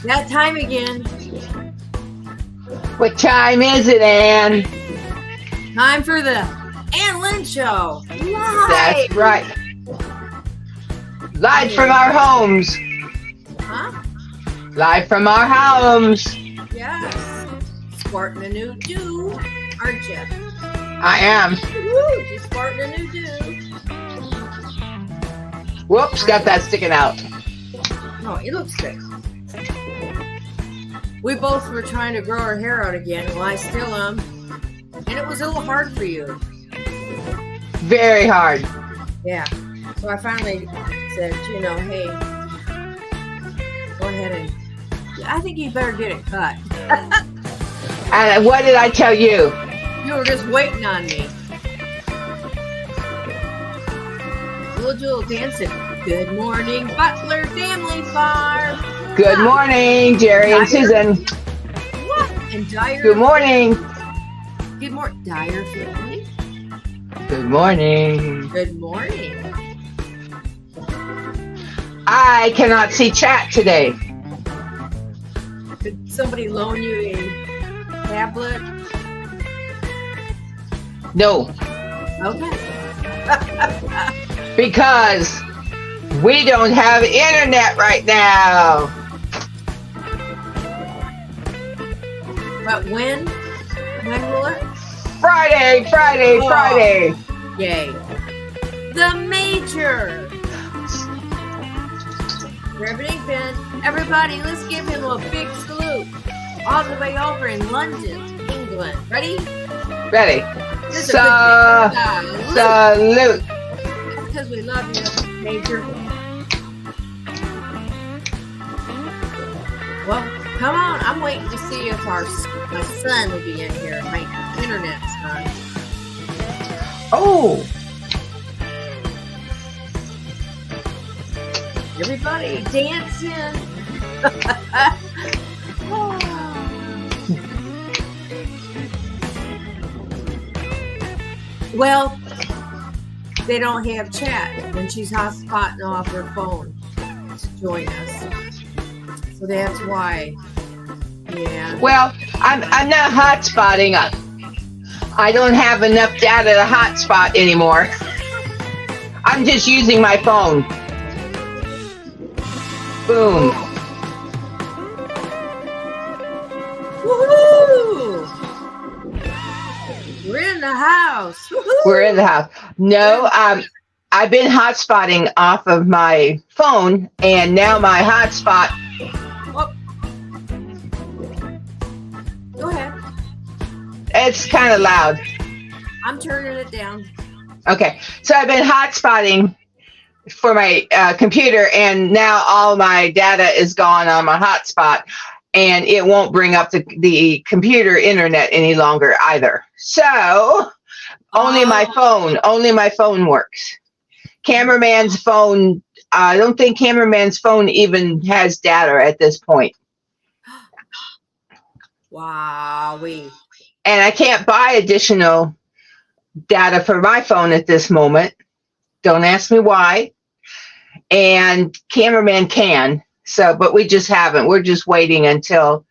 That time again. What time is it, Ann? Time for the Ann Lynn Show. Live. That's right. Live from our homes. Huh? Live from our homes. Yes. Sporting a new do, aren't you? I am. Woo, just sporting a new do. Whoops, got that sticking out. No, it looks good. We both were trying to grow our hair out again. Well, I still am. And it was a little hard for you. Very hard. Yeah. So I finally said, hey, go ahead and I think you better get it cut. And what did I tell you? You were just waiting on me. We'll do a little dancing. Good morning, Butler Family Farm. Good morning, Jerry and Susan. What? And Dyer. Good morning. Good morning, Dyer family. Good morning. Good morning. I cannot see chat today. Did somebody loan you a tablet? No. Okay. Because we don't have internet right now. But when? When will it? Friday. Yay. The Major. Grab an ink pen. Everybody, let's give him a big salute. All the way over in London, England. Ready? Ready. This is a good day. Salute. Because we love you, Major. Well, come on. I'm waiting to see if my son will be in here. My internet's on. Oh. Everybody dancing. Oh. Well, they don't have chat when she's hotspotting off her phone to join us. So that's why. Yeah. Well, I'm not hotspotting. I don't have enough data to hotspot anymore. I'm just using my phone. Boom. Woohoo! We're in the house. Woo-hoo! We're in the house. No, I've been hotspotting off of my phone, and now my hotspot. Oh. Go ahead. It's kind of loud. I'm turning it down. Okay, so I've been hotspotting for my computer, and now all my data is gone on my hotspot, and it won't bring up the computer internet any longer either. So only my phone works. Cameraman's phone, I don't think cameraman's phone even has data at this point. Wowee. And I can't buy additional data for my phone at this moment. Don't ask me why. And cameraman can. So, but we just haven't. We're just waiting until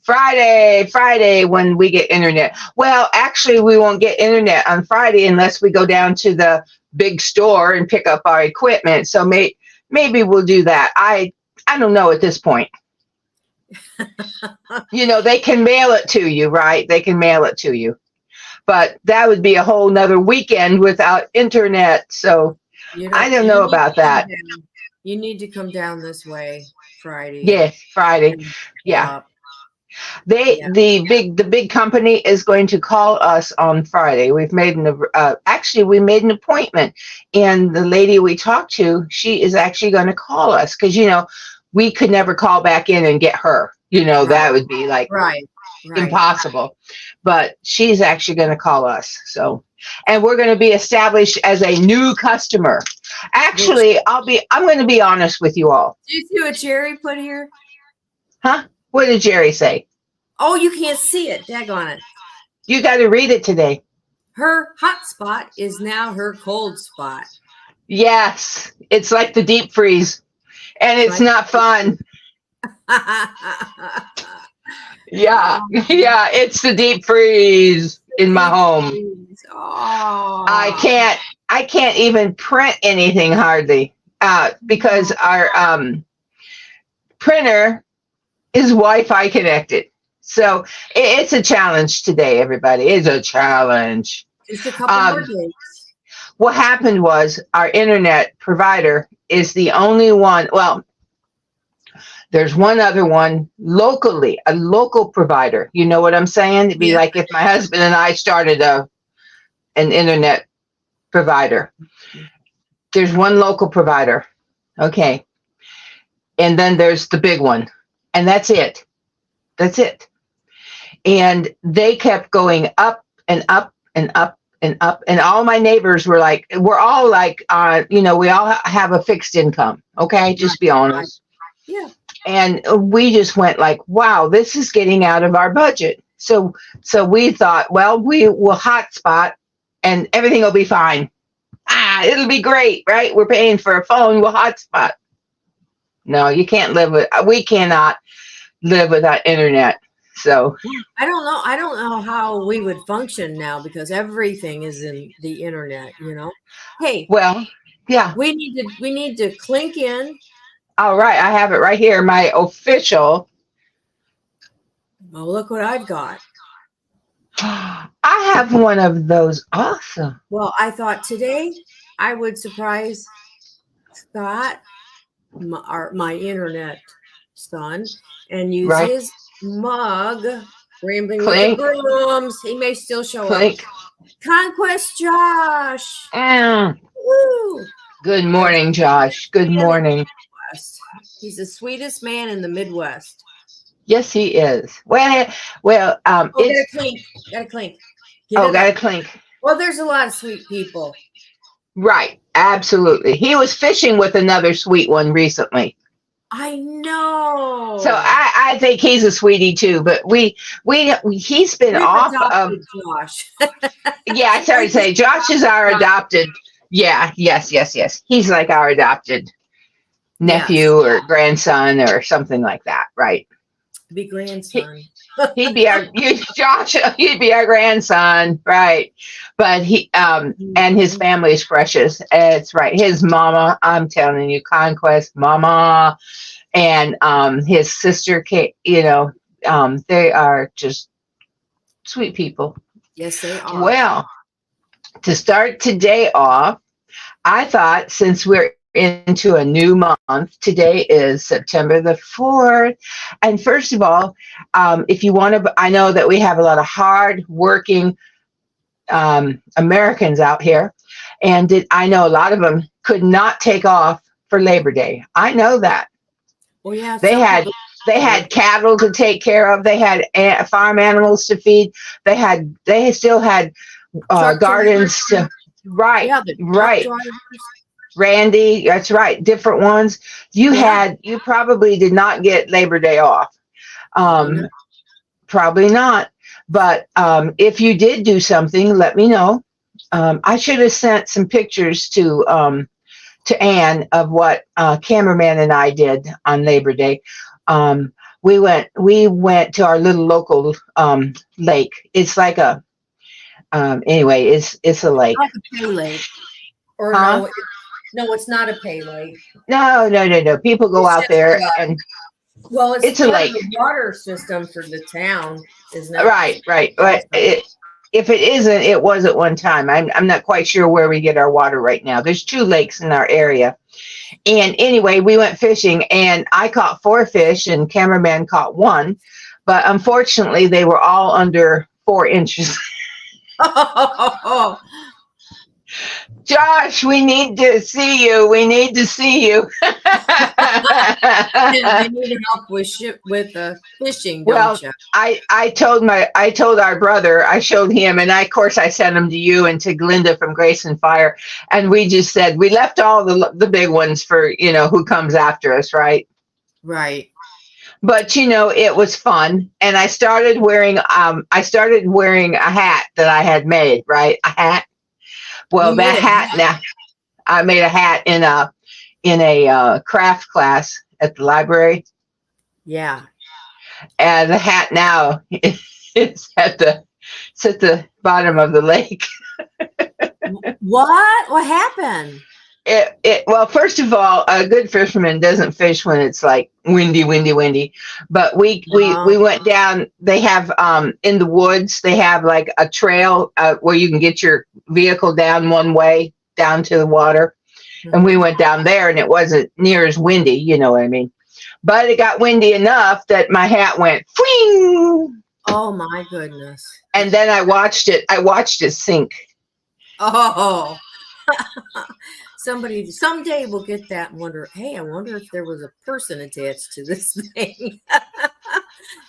Friday when we get internet. Well, actually, we won't get internet on Friday unless we go down to the big store and pick up our equipment. So maybe we'll do that. I don't know at this point. They can mail it to you, right? They can mail it to you. But that would be a whole nother weekend without internet. So I don't know about that. You need to come down this way Friday. Yes, Friday. Yeah. The big company is going to call us on Friday. We've made we made an appointment, and the lady we talked to, she is actually going to call us because we could never call back in and get her. Right. That would be like impossible. But she's actually going to call us. So, and we're going to be established as a new customer. Actually, I'm going to be honest with you all. Do you see what Jerry put here? Huh? What did Jerry say? Oh, you can't see it. Daggone it. You got to read it today. Her hot spot is now her cold spot. Yes. It's like the deep freeze. And it's not fun. Yeah, yeah, it's the deep freeze in my home. I Oh, can't I can't even print anything hardly because our printer is Wi-Fi connected. So it's a challenge today, everybody. It's a challenge. just a couple more Um, days. what happened was our internet provider is the only one. Well, there's one other one locally, a local provider. You know what I'm saying? It'd be Yeah. like if my husband and I started an internet provider. There's one local provider. Okay. And then there's the big one. And that's it. That's it. And they kept going up and up and up and up. And all my neighbors were like, we're all like, we all have a fixed income. Okay. Just be honest. Yeah. And we just went like, wow, this is getting out of our budget. So we thought, well, we will hotspot and everything will be fine. It'll be great, right? We're paying for a phone, we'll hotspot. No, you can't we cannot live without internet. So I don't know how we would function now because everything is in the internet, Hey, well, yeah. we need to clink in. All right, I have it right here. My official. Oh, look what I've got. I have one of those. Awesome. Well, I thought today I would surprise Scott, my internet son, and use Right. his mug, Rambling with Clink. the Brooms. He may still show Clink. up. Conquest Josh. Mm. Woo! Good morning, Josh. Good morning. He's the sweetest man in the Midwest. Yes, he is. Well, gotta clink. Gotta clink. Gotta clink. Well, there's a lot of sweet people. Right. Absolutely. He was fishing with another sweet one recently. I know. So I think he's a sweetie too, but he's been off of Josh. Yeah, I started to say Josh is our adopted. Yeah, yes. He's like our adopted nephew or grandson or something like that, right? Be grandson. He'd be Josh. He'd be our grandson, right? But he and his family is precious. It's right. His mama, I'm telling you, Conquest mama, and his sister, Kate. They are just sweet people. Yes, they are. Well, to start today off, I thought since we're into a new month, today is September the 4th. And first of all, if you want to, I know that we have a lot of hard working Americans out here. And I know a lot of them could not take off for Labor Day. I know that. Well, yeah, they had cattle to take care of. They had farm animals to feed. They still had gardens to, right, right. Randy, that's right. Different ones. You probably did not get Labor Day off. Probably not. But if you did do something, let me know. I should have sent some pictures to Ann of what cameraman and I did on Labor Day. We went to our little local lake. It's like a anyway, it's a lake. Like a pay lake. Or no, it's not a pay lake. No. People go out there and it's a lake. The water system for the town, isn't it? Right. But if it isn't, it was at one time. I'm not quite sure where we get our water right now. There's 2 lakes in our area. And anyway, we went fishing and I caught 4 fish and cameraman caught 1. But unfortunately, they were all under 4 inches. Josh, we need to see you. We need to see you. They need help with fishing, don't you? I told our brother, I showed him, and of course I sent him to you and to Glinda from Grace and Fire. And we just said, we left all the big ones for, who comes after us, right? Right. But it was fun, and I started wearing a hat that I had made, right? A hat. Well, that hat now, I made a hat in a craft class at the library. Yeah. And the hat now is it's at the bottom of the lake. What? What happened? Well, first of all, a good fisherman doesn't fish when it's like windy. But we No. went down. They have in the woods. They have like a trail where you can get your vehicle down one way down to the water, and we Mhm. went down there, and it wasn't near as windy. You know what I mean? But it got windy enough that my hat went fling, Oh my goodness. and then I watched it. I watched it sink. Oh. Somebody someday will get that and wonder, hey, I wonder if there was a person attached to this thing.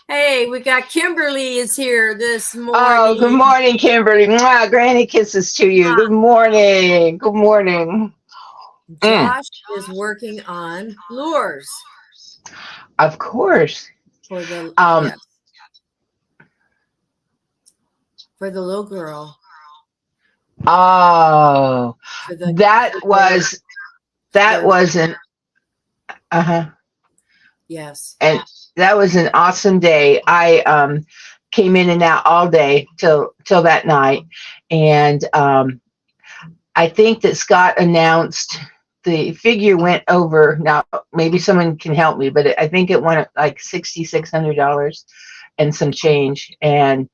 Hey, we got Kimberly is here this Oh, good morning. morning, Kimberly. Mwah, granny kisses to you. Good morning. Good morning. Mm, Josh is working on lures of course. for the Um, yes, for the little girl. oh, For the that for was that their was an uh-huh. yes. And that was an awesome day. I came in and out all day till that night, and I think that Scott announced the figure went over. Now maybe someone can help me, but I think it went like $6,600 and some change, and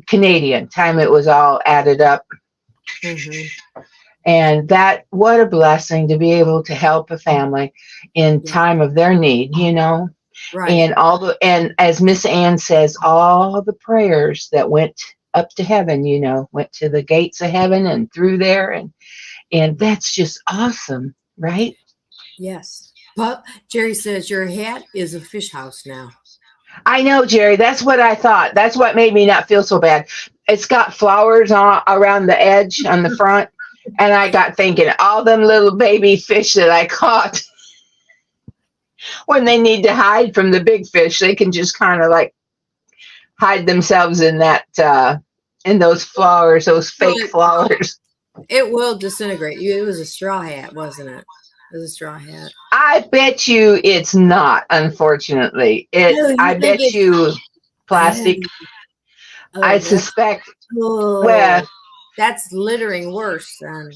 Canadian time it was all added up. Hmm. And that, what a blessing to be able to help a family in Yeah, time of their need, you know. right. And and as Miss Ann says, all the prayers that went up to heaven, you know, went to the gates of heaven and through there, and that's just awesome, right? Yes. But Jerry says your hat is a fish house now. I know, Jerry. That's what I thought. That's what made me not feel so bad. It's got flowers on around the edge on the front, and I got thinking all them little baby fish that I caught when they need to hide from the big fish, they can just kind of like hide themselves in that in those flowers, those Well, fake flowers. it will disintegrate. You. It was a straw hat, wasn't it? It was a straw hat. I bet you it's not, unfortunately. Oh, I you think bet it's you plastic. oh, I oh that's suspect, oh well, that's littering worse than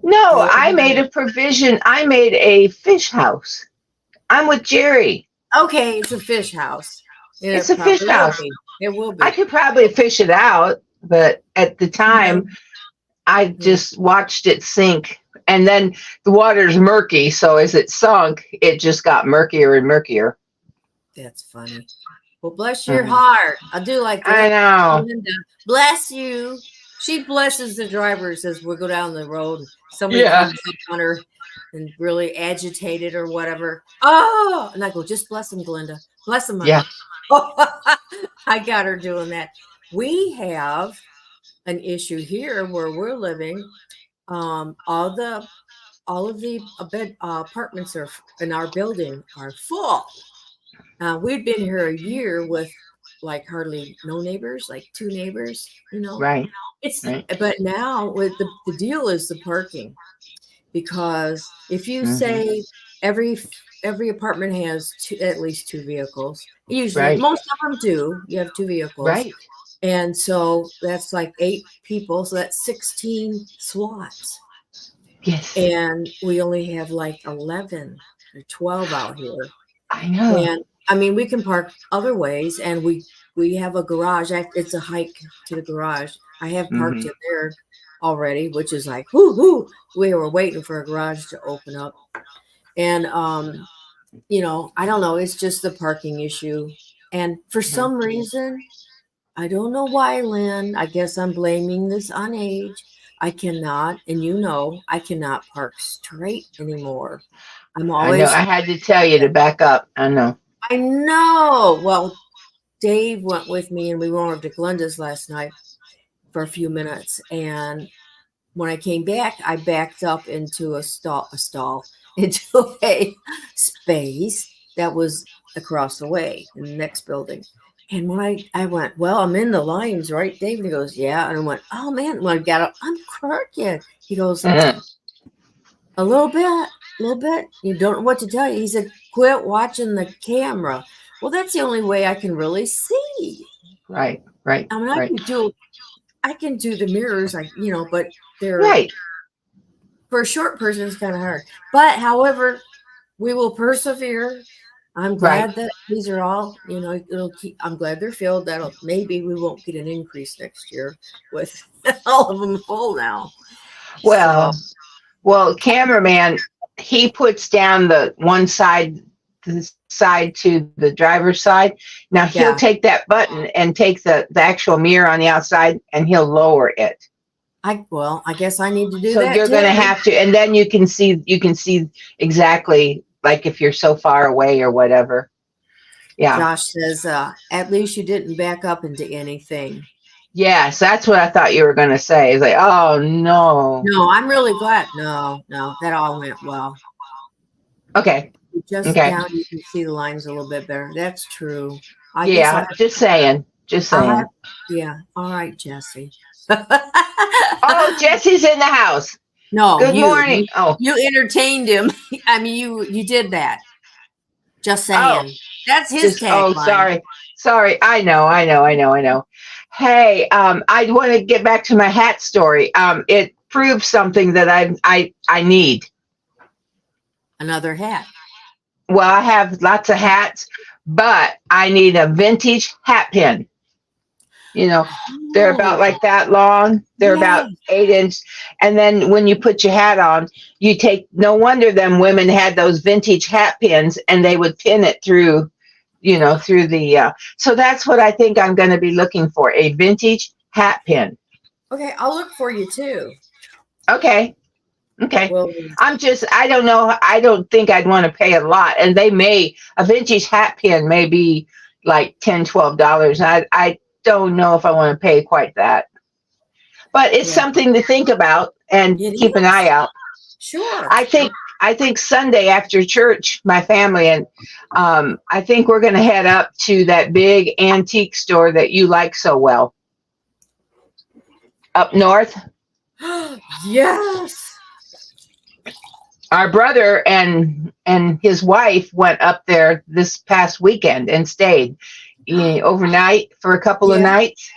no, I made littering. a provision. I made a fish house. I'm with Jerry. Okay, it's a fish house. And It's it a fish probably will house. be. It will I be. could probably fish it out, but at the time, I Mhm. just watched it sink. And then the water's murky. So as it sunk, it just got murkier and murkier. That's funny. Well, bless your Mhm. heart. I do like I know. Linda. Bless you. She blesses the drivers as we go down the road. And somebody Yeah. comes up on her and really agitated or whatever. Oh, and I go, just bless them, Glenda. Bless them, Yeah. honey. I got her doing that. We have an issue here where we're living. Um, all the all of the apartments are in our building are full. We'd been here a year with like hardly no neighbors, like two neighbors, you know. Right. It's Right. but now with the deal is the parking because if you Hmm. say every every apartment has at least two vehicles, usually Right. most of them do. You have two vehicles, Right. and so that's like eight people, so that's 16 SWATs, Yes. and we only have like 11 or 12 out here. I know. And I mean, we can park other ways, and we have a garage. It's a hike to the garage. I have parked Hmm. in there already, which is like, whoo, whoo. We were waiting for a garage to open up, and I don't know. It's just the parking issue, and for some reason, I don't know why, Lynn. I guess I'm blaming this on age. I cannot, and I cannot park straight anymore. I'm I know. always I had to tell you to back up. I know. I know. Well, Dave went with me and we went over to Glenda's last night for a few minutes. And when I came back, I backed up into into a space that was across the way in the next building. And when I went, well, I'm in the lines, right, Dave? And he goes, yeah. And I went, oh man, when I got up, I'm crooked. He goes, a little bit. You don't know what to tell you. He said, quit watching the camera. Well, that's the only way I can really see. Right. I mean, I can do the mirrors, but they're Right. for a short person, it's kind of hard. But however, we will persevere. I'm glad that these are all, it'll keep. I'm glad they're filled. Maybe we won't get an increase next year with all of them full now. Well, cameraman, he puts down the one side, the side to the driver's side. Now he'll take that button and take the actual mirror on the outside, and he'll lower it. I guess I need to do so that. So you're going to have to, and then you can see exactly, like if you're so far away or whatever. Yeah. Josh says, at least you didn't back up into anything. Yes, that's what I thought you were going to say. It's like, oh, no. No, I'm really glad. No, that all went well. Okay. Down, you can see the lines a little bit better. That's true. Just saying. Yeah. All right, Jesse. Oh, Jesse's in the house. No. Good morning. You entertained him. I mean, you did that. Just saying. That's his tagline. Sorry. I know. Hey, I want to get back to my hat story. It proves something that I need. Another hat. Well, I have lots of hats, but I need a vintage hat pin. They're about like that long. They're about 8 inch. And then when you put your hat on, no wonder them women had those vintage hat pins, and they would pin it through so that's what I think I'm going to be looking for, a vintage hat pin. Okay. I'll look for you too. Okay. Well, I don't know. I don't think I'd want to pay a lot, and a vintage hat pin may be like $10, $12. I don't know if I want to pay quite that, but it's something to think about and keep an eye out. Sure. I think Sunday after church, my family and I think we're going to head up to that big antique store that you like so well up north. Yes. Our brother and his wife went up there this past weekend and stayed overnight for a couple of nights.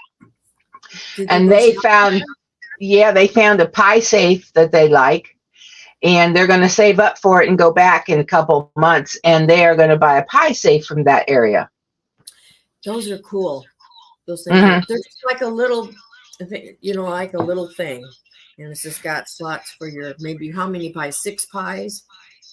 And they found a pie safe that they like. And they're going to save up for it and go back in a couple months, and they are going to buy a pie safe from that area. Those are cool. Those things. Mm-hmm. They're just like a little, like a little thing, and it's just got slots for your maybe how many pies? 6 pies.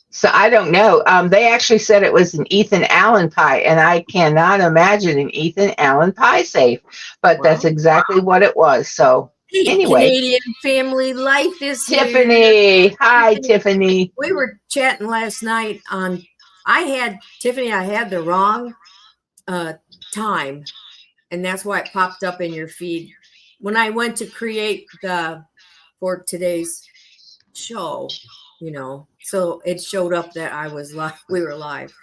So I don't know. They actually said it was an Ethan Allen pie, and I cannot imagine an Ethan Allen pie safe, but that's exactly what it was. So. Anyway, Canadian family life is Tiffany. Here. Hi, Tiffany. We were chatting last night on. I had the wrong time, and that's why it popped up in your feed when I went to create for today's show. So it showed up that I was live. We were live.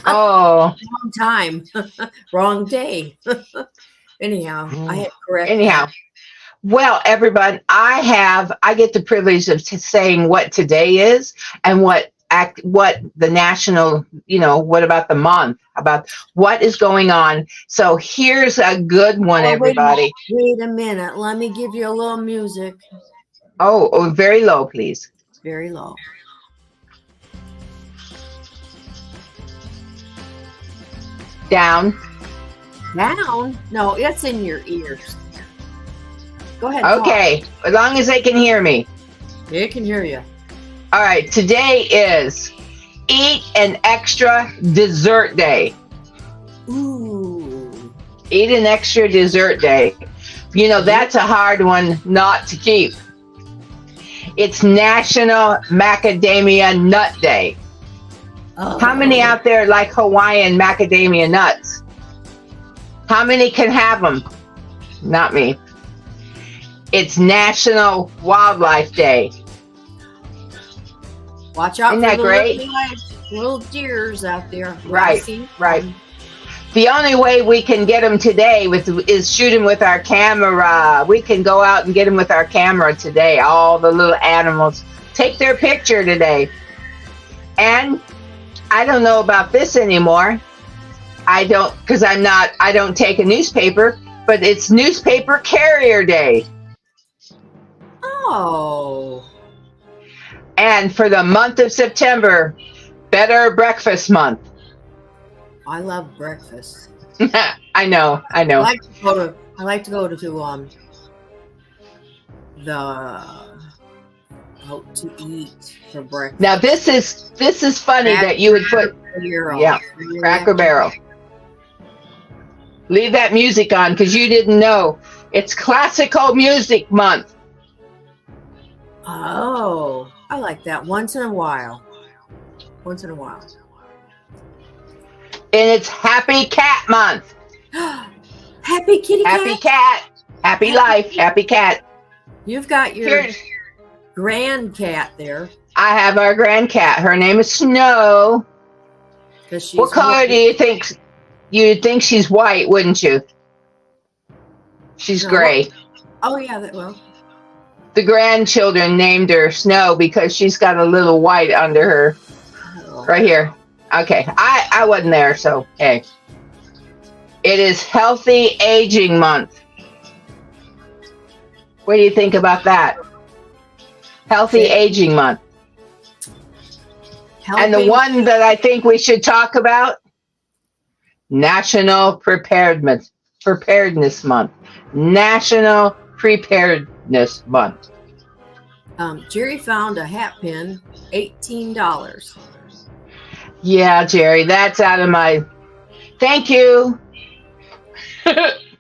Oh, wrong time, wrong day. Anyhow, I had correct. Anyhow. Well, everyone, I get the privilege of saying what today is and what the national, what about the month, about what is going on. So here's a good one, everybody. Wait a minute. Let me give you a little music. Oh, very low, please. Very low. Down. No, it's in your ears. Go ahead. Okay, as long as they can hear me. They can hear you. All right, today is Eat an Extra Dessert Day. Ooh. Eat an Extra Dessert Day. That's a hard one not to keep. It's National Macadamia Nut Day. Oh. How many out there like Hawaiian macadamia nuts? How many can have them? Not me. It's National Wildlife Day. Watch out Isn't that for great? Little deers out there. Right. The only way we can get them today is shoot them with our camera. We can go out and get them with our camera today. All the little animals. Take their picture today. And I don't know about this anymore. I don't, because I don't take a newspaper, but it's Newspaper Carrier Day. Oh. And for the month of September, Better Breakfast Month. I love breakfast. I know. I like to go to the out to eat for breakfast. Now this is funny that you would put Cracker Barrel. Leave that music on because you didn't know it's Classical Music Month. Oh, I like that once in a while. And it's Happy Cat Month. Happy kitty cat. Happy cat. Happy life. Happy cat. You've got your grand cat there. I have our grand cat. Her name is Snow. What color do you think? You'd think she's white, wouldn't you? She's gray. Oh yeah, that well. The grandchildren named her Snow because she's got a little white under her. Right here. Okay. I wasn't there, so hey. It is Healthy Aging Month. What do you think about that? Healthy Aging Month. And the one that I think we should talk about, National Preparedness Month. National Preparedness Month. Jerry found a hat pin, $18. Yeah, Jerry, that's out of my. Thank you.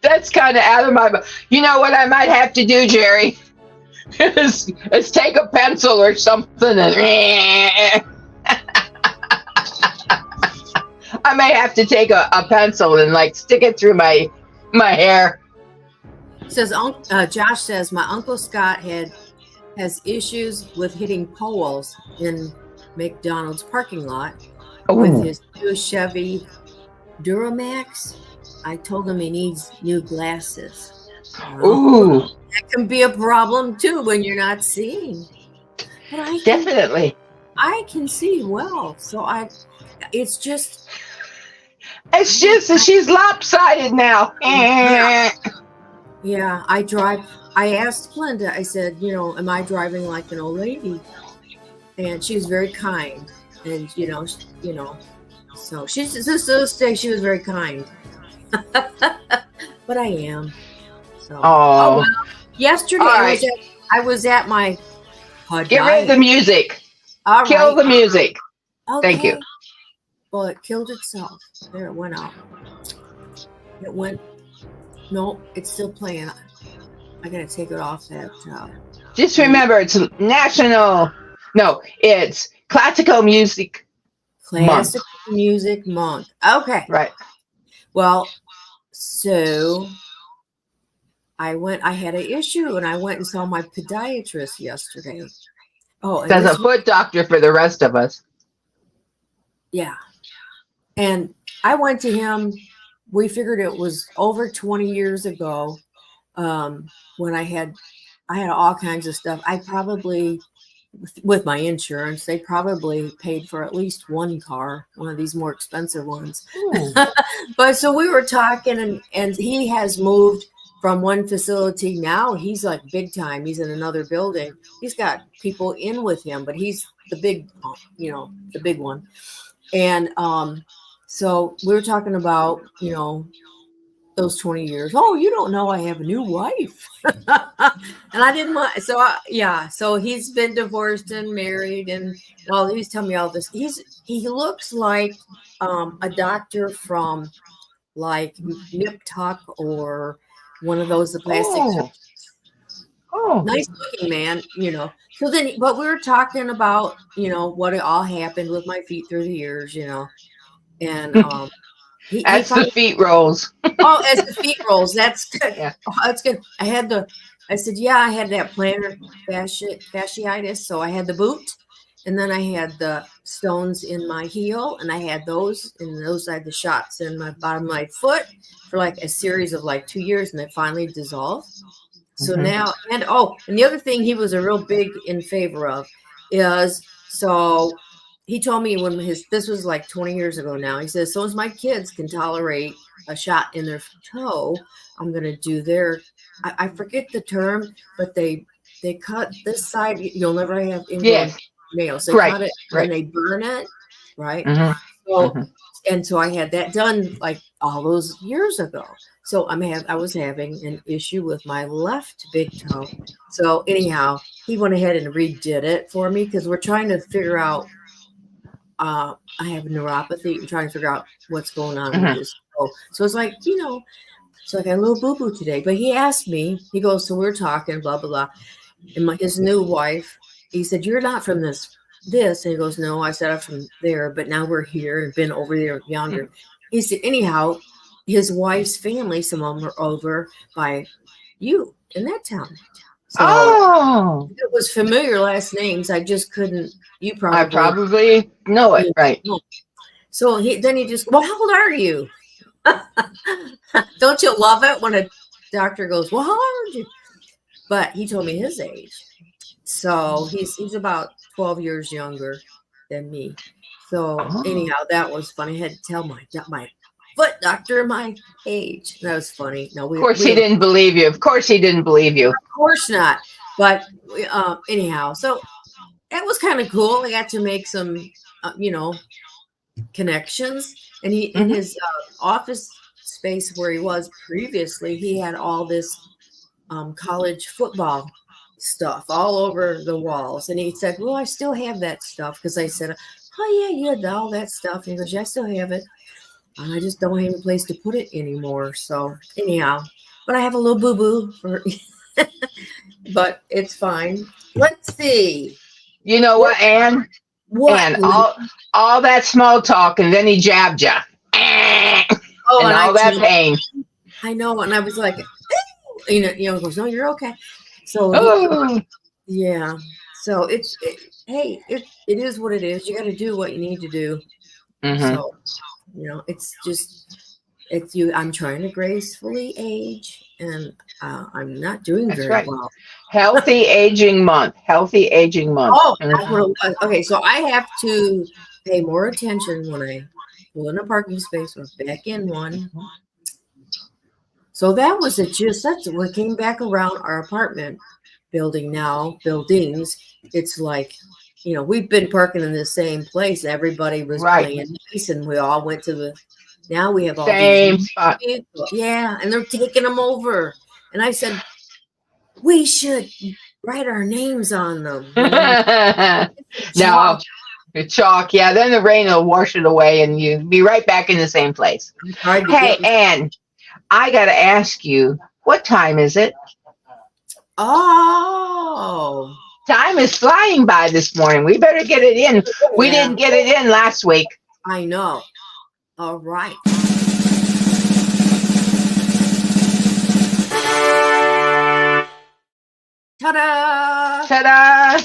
That's kind of out of my. You know what I might have to do, Jerry? is take a pencil or something and. I may have to take a pencil and like stick it through my hair. Says Josh says my Uncle Scott has issues with hitting poles in McDonald's parking lot with his new Chevy Duramax. I told him he needs new glasses. Ooh, that can be a problem too when you're not seeing. But definitely. I can see well, so it's just that she's lopsided now. Yeah, I asked Glenda, I said, am I driving like an old lady? And she was very kind. And, so she's just to say she was very kind. But I am. So, well, yesterday I was at my Get rid of the music. All Kill right. the music. Okay. Thank you. Well, it killed itself. There, it went out. It went. No, it's still playing. I gotta take it off that. Just remember, it's it's Classical Music Month. Okay. Right. Well, so I had an issue and I went and saw my podiatrist yesterday. Oh, that's a foot doctor for the rest of us. Yeah. And I went to him. We figured it was over 20 years ago when I had all kinds of stuff. I probably, with my insurance, they probably paid for at least one car, one of these more expensive ones. But so we were talking and he has moved from one facility. Now he's like big time. He's in another building. He's got people in with him, but he's the big, the big one. And so we were talking about, those 20 years. Oh, you don't know I have a new wife. And I didn't want, so he's been divorced and married. And well, he was telling me all this. He looks like a doctor from like Nip Tuck or one of those, the plastic. Oh, nice looking man, So then, but we were talking about, what it all happened with my feet through the years, and as the feet rolls. As the feet rolls, that's good. Yeah. Oh, that's good. I had that plantar fasciitis, so I had the boot, and then I had the stones in my heel, and I had those, and those I had the shots in my bottom of my foot for like a series of like 2 years, and it finally dissolved. So now, and the other thing he was a real big in favor of is, so he told me when this was like 20 years ago now. He says, so as my kids can tolerate a shot in their toe, I'm going to do I forget the term, but they cut this side. You'll never have ingrown Yes. nails. They Right. cut it Right. and they burn it. Right. Mm-hmm. So, Mm-hmm. and so I had that done like all those years ago. So I was having an issue with my left big toe. So anyhow, he went ahead and redid it for me because we're trying to figure out. I have neuropathy and trying to figure out what's going on with Mm-hmm. this toe. So it's like, so I got a little boo boo today. But he asked me. He goes, so we're talking, blah blah blah. And his new wife, he said, "You're not from this." And he goes, "No, I said I'm from there, but now we're here and been over there yonder." He said, anyhow, his wife's family, some of them are over by you in that town. So Oh, it was familiar last names. I just couldn't. You I probably. probably know it. Right. So then he just, well, how old are you? Don't you love it when a doctor goes, well, how old are you? But he told me his age. So he's about 12 years younger than me. So anyhow, that was funny. I had to tell my foot doctor my age. That was funny. No, Of course he didn't believe you. Of course he didn't believe you. Of course not. But anyhow, so that was kind of cool. I got to make some, connections. And he in his office space where he was previously, he had all this college football stuff all over the walls. And he said, well, I still have that stuff. Because I said, oh, yeah, you had all that stuff. And he goes, yeah, I still have it. I just don't have a place to put it anymore. So anyhow, but I have a little boo-boo for, but it's fine. Let's see. You know what, Ann? What? And all that small talk, and then he jabbed you. And all that pain. I know. And I was like, goes, no, you're okay. So yeah. So it is what it is. You got to do what you need to do. Mm-hmm. So, it's you. I'm trying to gracefully age, and I'm not doing very well. Healthy aging month. Healthy aging month. Oh, that's what it was. Okay, so I have to pay more attention when I pull in a parking space or back in one. So that was that's what came back around our apartment buildings. It's like, we've been parking in the same place. Everybody was playing nice, and we all went to now we have all same these spot. people. Yeah, and they're taking them over. And I said, we should write our names on them. No, the chalk. Yeah, then the rain will wash it away, and you'll be right back in the same place. Hey, Ann, I got to ask you, what time is it? Oh. Time is flying by this morning. We better get it in. We didn't get it in last week. I know. All right. Ta-da! Ta-da!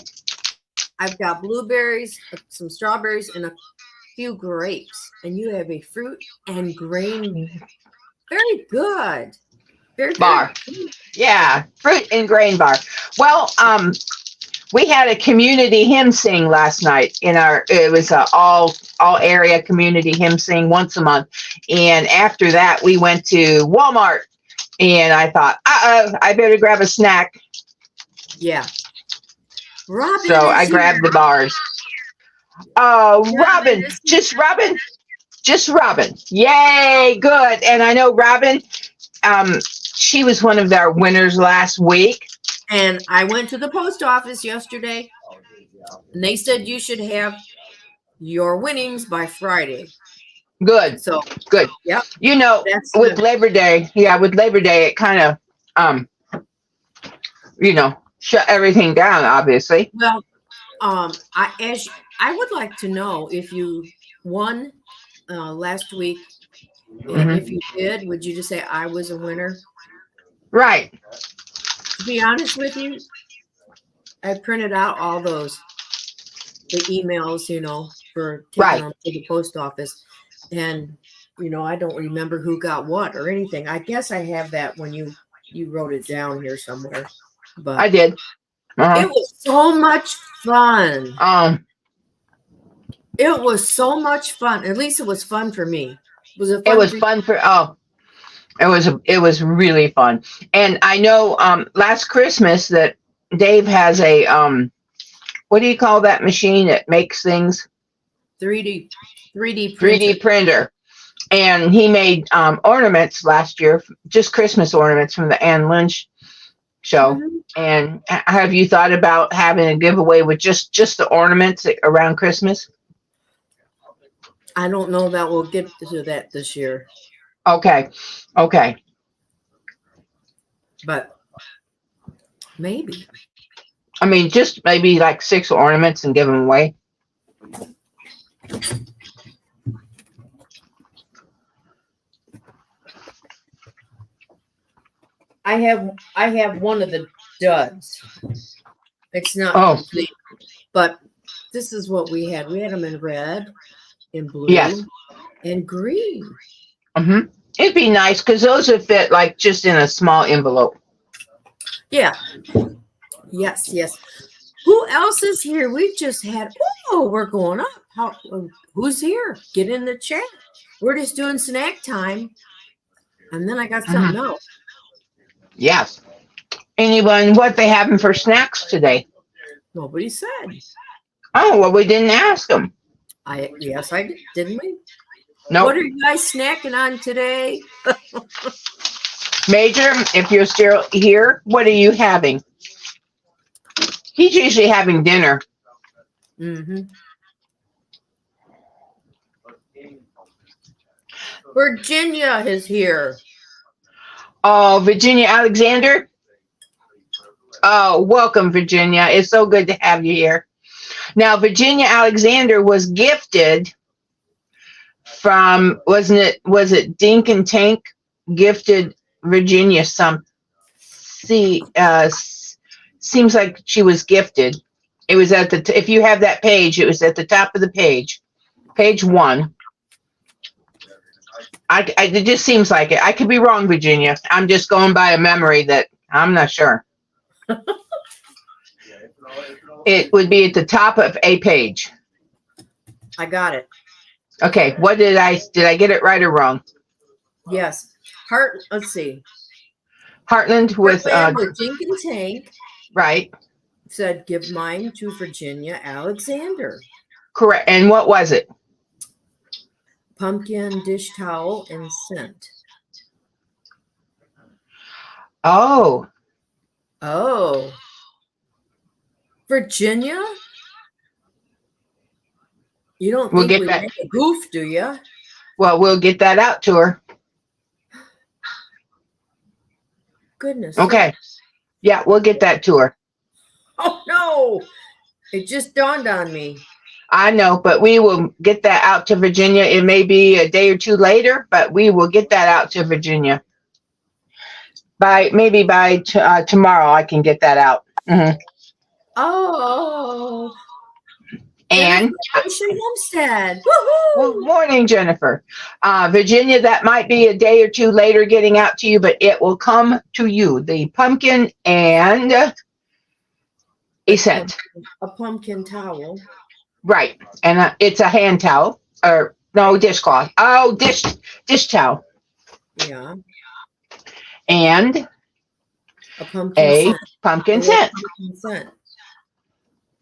I've got blueberries, some strawberries, and a few grapes. And you have a fruit and grain. Very good. Very bar. Good. Yeah, fruit and grain bar. Well, we had a community hymn sing last night it was a all area community hymn sing once a month. And after that, we went to Walmart, and I thought, I better grab a snack. Yeah. Robin. So I grabbed the bars. Oh, Robin, just Robin. Yay, good. And I know Robin, she was one of our winners last week. And I went to the post office yesterday, and they said you should have your winnings by Friday. Good. So good. Yeah. With Labor Day, it kind of, shut everything down, obviously. Well, I would like to know if you won last week. And if you did, would you just say I was a winner? Right. To be honest with you, I printed out all the emails, for taking them to the post office. And, I don't remember who got what or anything. I guess I have that when you wrote it down here somewhere. But I did. It was so much fun. It was so much fun. At least it was fun for me. Was it It fun was for you? fun for it was really fun. And I know last Christmas that Dave has a what do you call that machine that makes things? 3D 3D printer. 3D printer. And he made ornaments last year, just Christmas ornaments from the Lynn show. Mhm. And have you thought about having a giveaway with just the ornaments around Christmas? I don't know that we'll get to that this year, Okay. but maybe. I mean, just maybe like 6 ornaments and give them away. I have one of the duds. It's not Oh. complete, but this is what we had. We had them in red, in blue, Yes. and green. It'd be nice because those would fit like just in a small envelope. Yeah. Yes. Who else is here? We just had. Oh, we're going up. Who's here? Get in the chat. We're just doing snack time, and then I got something else. Yes. Anyone, what they having for snacks today? Nobody said. Oh, well, we didn't ask them. Yes, I did, didn't we? No. What are you guys snacking on today? Major, if you're still here, what are you having? He's usually having dinner. Mm-hmm. Virginia is here. Oh, Virginia Alexander. Oh, welcome, Virginia. It's so good to have you here. Now, Virginia Alexander was gifted from, was it Dink and Tank gifted Virginia some, seems like she was gifted. It was at if you have that page, it was at the top of the page, page 1. It just seems like it. I could be wrong, Virginia. I'm just going by a memory that I'm not sure. It would be at the top of a page. I got it. Okay, what did I get it right or wrong? Yes. Let's see. Heartland with Dink and Tank. Right. Said give mine to Virginia Alexander. Correct. And what was it? Pumpkin, dish towel, and scent. Oh. Virginia? You don't We'll think get we that. make a goof, do you? Well, we'll get that out to her. Goodness. Okay. Yeah, we'll get that to her. Oh, no. It just dawned on me. I know, but we will get that out to Virginia. It may be a day or two later, but we will get that out to Virginia. Maybe by tomorrow, I can get that out. Mm-hmm. Oh. And Homestead. Good morning, Jennifer. Virginia, that might be a day or two later getting out to you, but it will come to you. The pumpkin and a scent. A pumpkin towel. Right. And it's a hand towel. Or no, dishcloth. Oh, dish towel. Yeah. And a pumpkin scent.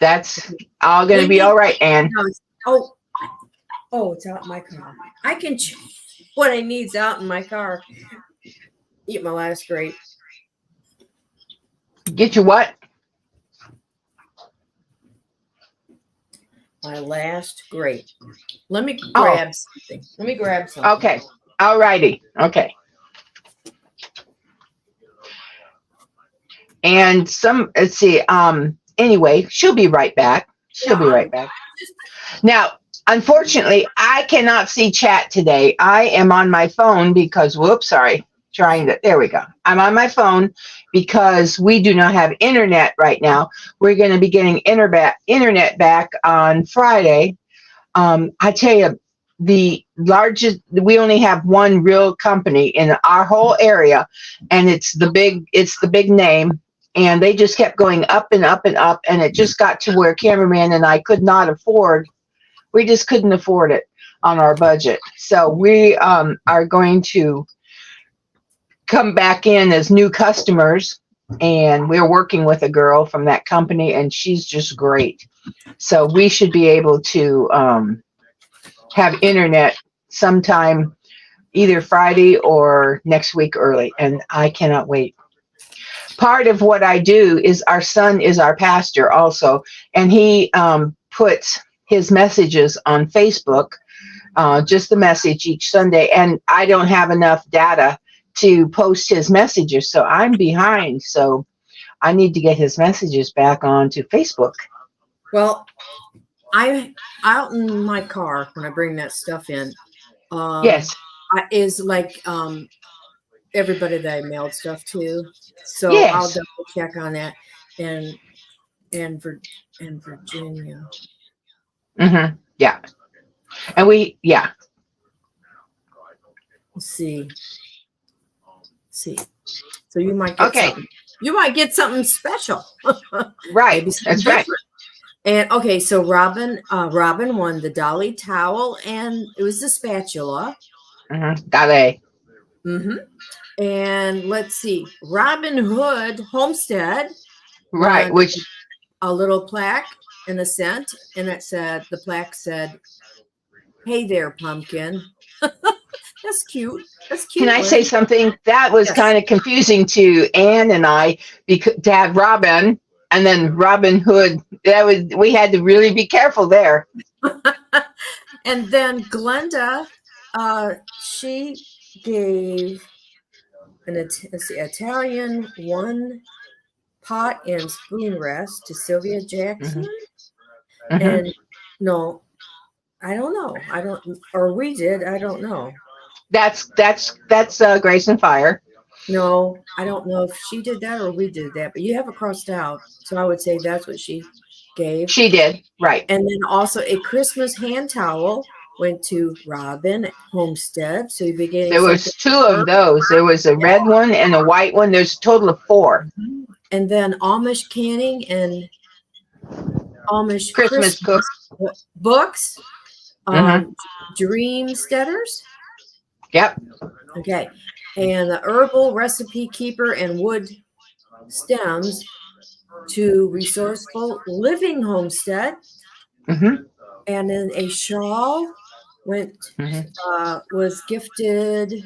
That's all going to be all right, Ann. Oh, it's out in my car. I can what I need's out in my car. Eat my last grape. Get you what? My last grape. Let me grab something. Okay. All righty. Okay. And let's see. Anyway, she'll be right back. Now, unfortunately, I cannot see chat today. I am on my phone because, there we go. I'm on my phone because we do not have internet right now. We're going to be getting internet back on Friday. I tell you, we only have one real company in our whole area, and it's the big name. And they just kept going up and up and up, and it just got to where cameraman and I could not afford we just couldn't afford it on our budget. So we are going to come back in as new customers, and we're working with a girl from that company, and she's just great. So we should be able to have internet sometime either Friday or next week early, and I cannot wait. Part of what I do is our son is our pastor also, and he puts his messages on Facebook, just the message each Sunday, and I don't have enough data to post his messages, so I'm behind. So I need to get his messages back onto Facebook. Well, I out in my car when I bring that stuff in. Yes. Is like everybody that I mailed stuff to. So Yes. I'll double check on that. And Virginia. Mm-hmm. Yeah. And we, yeah. Let's see. So you might get something. You might get something special. Right. Maybe something That's different. right. And okay, so Robin won the Dolly towel, and it was the spatula. Mm-hmm. Dolly. Mm-hmm. And let's see, Robin Hood Homestead. Right. Which a little plaque and a cent, and it said, the plaque said, "Hey there, pumpkin." That's cute. That's cute. Can I say something? That was kind of confusing to Ann and I, because to have Robin and then Robin Hood. We had to really be careful there. And then Glenda, she gave an Italian one pot and spoon rest to Sylvia Jackson. Mm-hmm. And no, I don't know. Or we did. I don't know. That's Grace and Fire. No, I don't know if she did that or we did that, but you have it crossed out. So I would say that's what she gave. She did, right. And then also a Christmas hand towel went to Robin Homestead. So you began. There was 2 of those. There was a red one and a white one. There's a total of 4. And then Amish canning and Amish Christmas books. Dreamsteaders. Yep. Okay. And the herbal recipe keeper and wood stems to Resourceful Living Homestead. Mm-hmm. And then a shawl was gifted.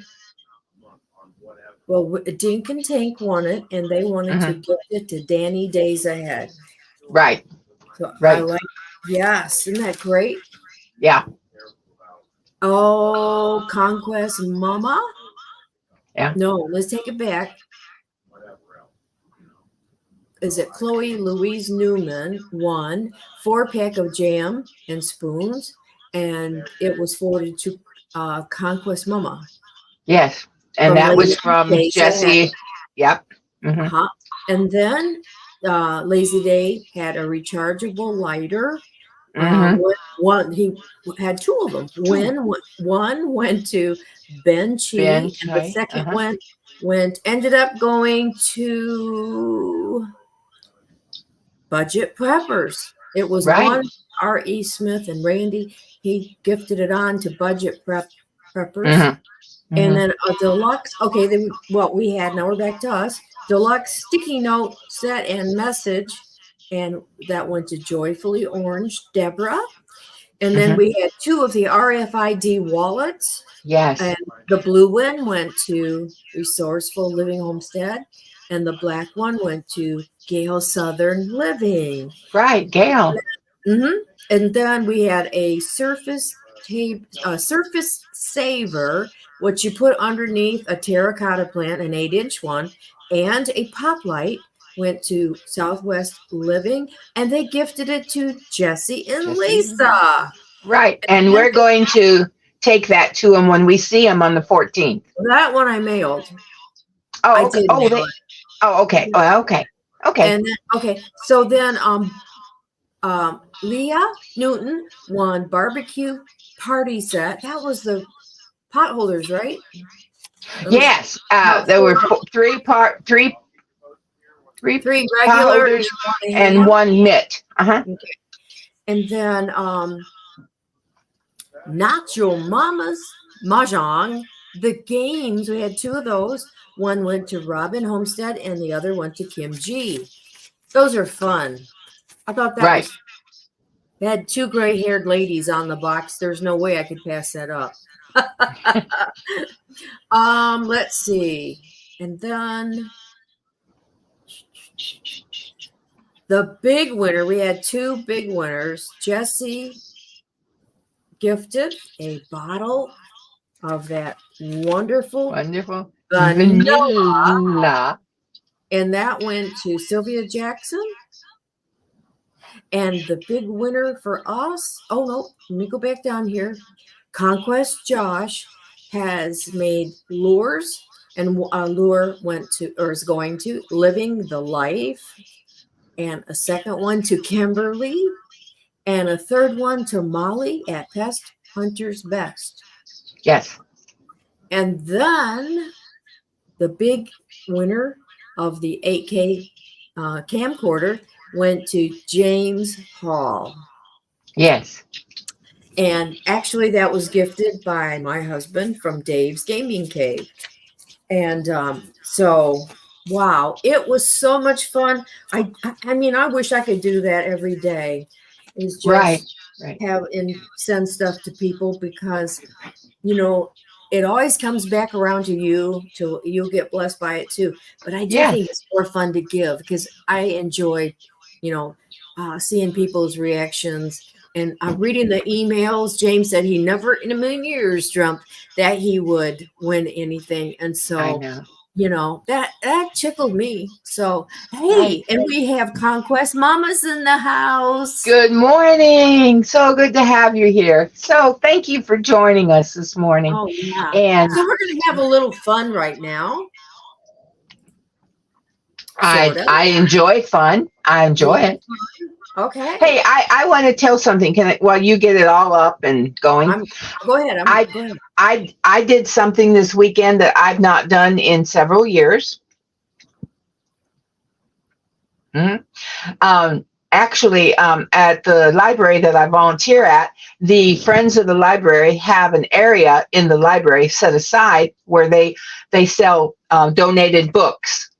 Well, Dink and Tank won it, and they wanted to gift it to Danny Days Ahead. Right. So right. I like, yes, isn't that great? Yeah. Oh, Conquest Mama. Yeah. No, let's take it back. Is it Chloe Louise Newman won 4-pack of jam and spoons, and it was forwarded to Conquest Mama. Yes, and that was from Jesse. Yep. Mm-hmm. And then Lazy Day had a rechargeable lighter. One he had 2 of them. One went to Ben Chi, and the second ended up going to Budget Preppers. It was one R.E. Smith and Randy. He gifted it on to Budget Preppers. And then a deluxe. Okay, we had. Now we're back to us. Deluxe sticky note set and message, and that went to Joyfully Orange Deborah. And then we had 2 of the RFID wallets. Yes. And the blue one went to Resourceful Living Homestead, and the black one went to Gail Southern Living. Right, Gail. And then we had a surface saver, which you put underneath a terracotta plant, an 8-inch one, and a pop light went to Southwest Living, and they gifted it to Jesse and Lisa. Right, and we're going to take that to them when we see them on the 14th. That one I mailed. Oh, okay. Okay. Oh, okay. Okay. And then, so then Leah Newton won barbecue party set. That was the pot holders, right? Yes. There were 3 regular holders and 1 mitt. Okay. And then Nacho Mama's Mahjong. The games, we had two of those. One went to Robin Homestead and the other went to Kim G. Those are fun. I thought that Right. was, they had two gray-haired ladies on the box. There's no way I could pass that up. Let's see. And then the big winner, we had two big winners. Jesse gifted a bottle of that wonderful Wonderful. vanilla, Vanilla. and that went to Sylvia Jackson. And the big winner for us, oh no, let me go back down here. Conquest Josh has made lures, and a lure went to, or is going to, Living the Life, and a second one to Kimberly, and a third one to Molly at Pest Hunter's Best. Yes. And then the big winner of the 8K camcorder went to James Hall. Yes. And actually, that was gifted by my husband from Dave's Gaming Cave. And so, wow, it was so much fun. I mean, I wish I could do that every day. Is just Right. have and send stuff to people, because, you know, it always comes back around to you. To you'll get blessed by it too. But I do Yes. think it's more fun to give, because I enjoy, you know, seeing people's reactions. And reading the emails. James said he never in a million years dreamt that he would win anything. And I so, know. you know, that tickled me. So, hey, Right. and we have Conquest Mamas in the house. Good morning. So good to have you here. So thank you for joining us this morning. Oh, yeah. And So we're going to have a little fun right now. I enjoy fun. I enjoy it. Okay. Hey, I want to tell something. Can I, while you get it all up and going? Go ahead. Go ahead. I did something this weekend that I've not done in several years. Actually, at the library that I volunteer at, the Friends of the Library have an area in the library set aside where they sell donated books.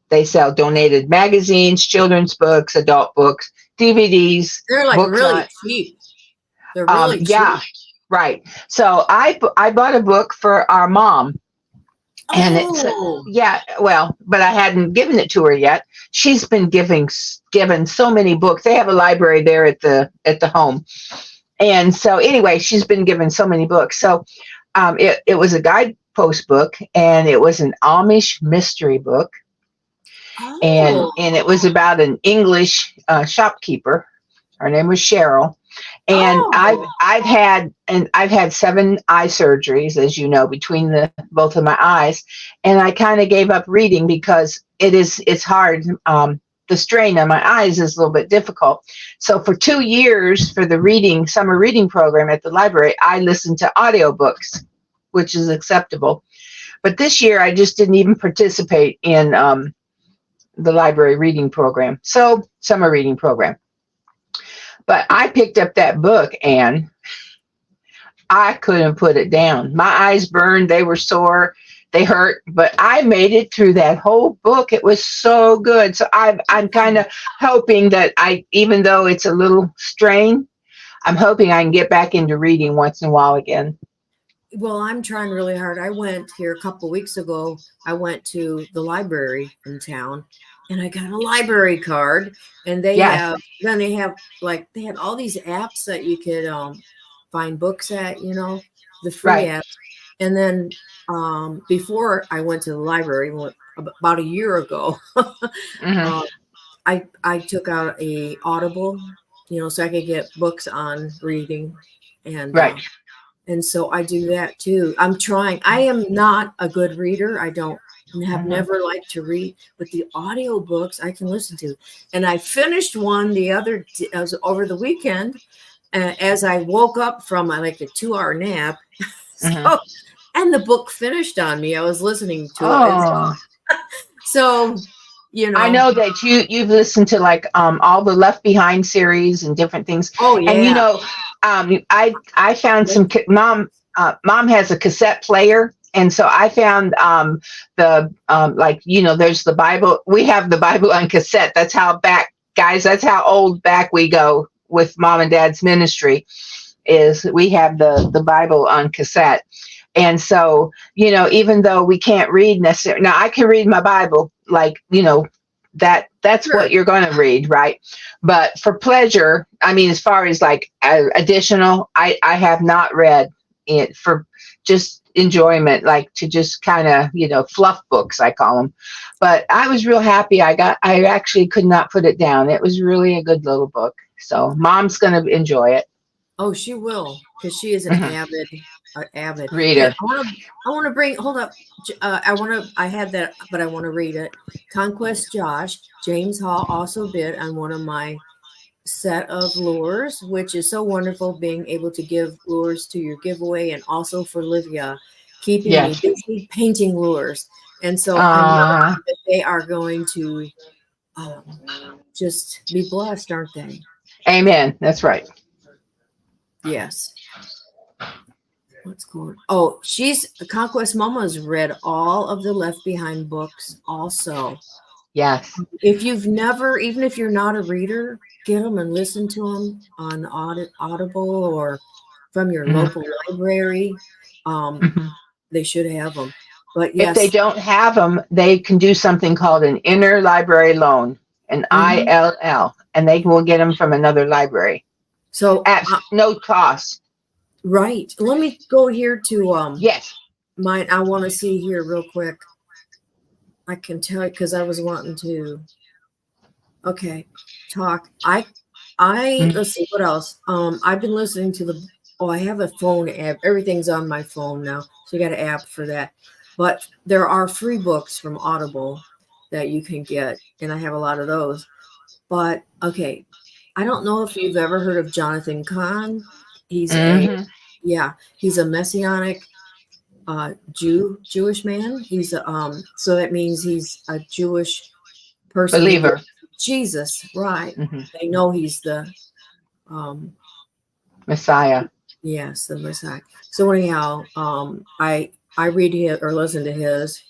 They sell donated magazines, children's books, adult books, DVDs. They're like books really cheap. They're really cheap. Yeah, right. So I bought a book for our mom. And but I hadn't given it to her yet. She's been given so many books. They have a library there at the home. And so anyway, she's been given so many books. So it was a guidepost book, and it was an Amish mystery book. Oh. And it was about an English shopkeeper. Her name was Cheryl. And I've had 7 eye surgeries, as you know, between both of my eyes, and I kind of gave up reading because it's hard. The strain on my eyes is a little bit difficult. So for 2 years, for the summer reading program at the library, I listened to audiobooks, which is acceptable. But this year, I just didn't even participate in the library reading program. So summer reading program. But I picked up that book, and I couldn't put it down. My eyes burned. They were sore. They hurt. But I made it through that whole book. It was so good. So I'm kind of hoping that even though it's a little strain, I'm hoping I can get back into reading once in a while again. Well, I'm trying really hard. I went here a couple of weeks ago. I went to the library in town, and I got a library card, and they had all these apps that you could find books at, you know, the free apps. And then before I went to the library about a year ago, I took out a Audible, you know, so I could get books on reading, and and so I do that too. I'm trying. I am not a good reader. I don't have never liked to read, but the audio books I can listen to. And I finished one over the weekend as I woke up from like a 2-hour nap. And the book finished on me. I was listening to it. So, you know. I know that you've listened to like all the Left Behind series and different things. Oh, yeah. And, you know, I found some mom has a cassette player, and so I found the like, there's the Bible. We have the Bible on cassette. That's how back, guys. That's how old back we go with mom and dad's ministry. Is we have the Bible on cassette. And so, even though we can't read necessarily, now I can read my Bible, like, that's Sure. what you're going to read, right? But for pleasure, I mean, as far as like additional, I have not read it for just enjoyment, like to just kind of, fluff books, I call them. But I was real happy. I actually could not put it down. It was really a good little book. So mom's going to enjoy it. Oh, she will, because she is an avid Reader. I want to bring. Hold up. I had that, but I want to read it. Conquest Josh James Hall also bid on one of my set of lures, which is so wonderful, being able to give lures to your giveaway, and also for Livia, keeping me busy painting lures. And so I know that they are going to just be blessed, aren't they? Amen. That's right. Yes. What's going on? Oh, Conquest Mama's read all of the Left Behind books also. Yes. If you've never, even if you're not a reader, get them and listen to them on Audible or from your local library. They should have them. But yes, if they don't have them, they can do something called an interlibrary loan, an ILL, and they will get them from another library. So at no cost. Right. Let me go here to yes. Mine. I want to see here real quick. I can tell you because I was wanting to. Okay, talk. Let's see what else. I've been listening to I have a phone app. Everything's on my phone now, so you got an app for that. But there are free books from Audible that you can get, and I have a lot of those. But okay, I don't know if you've ever heard of Jonathan Cahn. He's he's a Messianic Jewish man. He's so that means he's a Jewish person, believer. Jesus, right? They know he's the Messiah. Yes, the Messiah. So anyhow, I read his or listen to his,